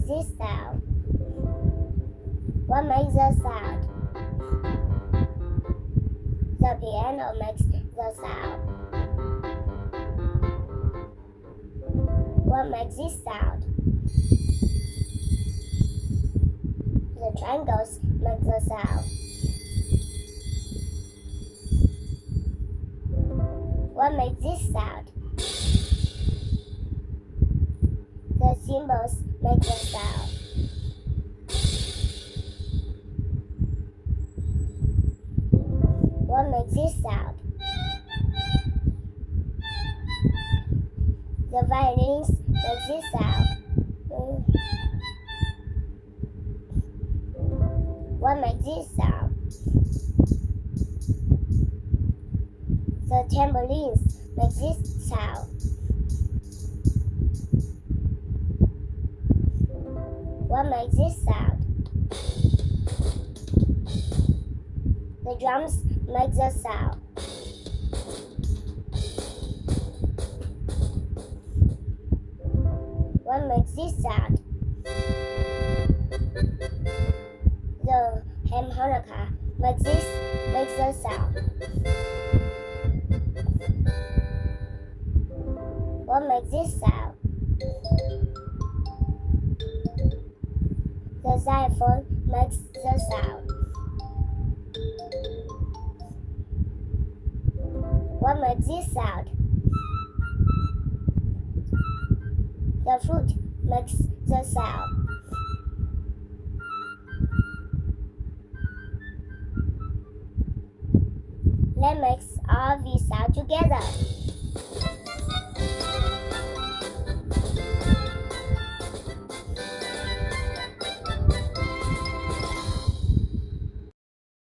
makes this sound? What makes the sound? The piano makes the sound. What makes this sound? The triangles make the sound. What makes this sound? The symbols make the sound. What makes this sound? The violins make this sound. What makes this sound? The tambourines make this sound. What makes this sound? The drums make the sound. What makes this sound? The harmonica makes the sound. What makes this sound? The xylophone makes the sound. What makes this sound? The flute makes the sound. Let's mix all these sounds together.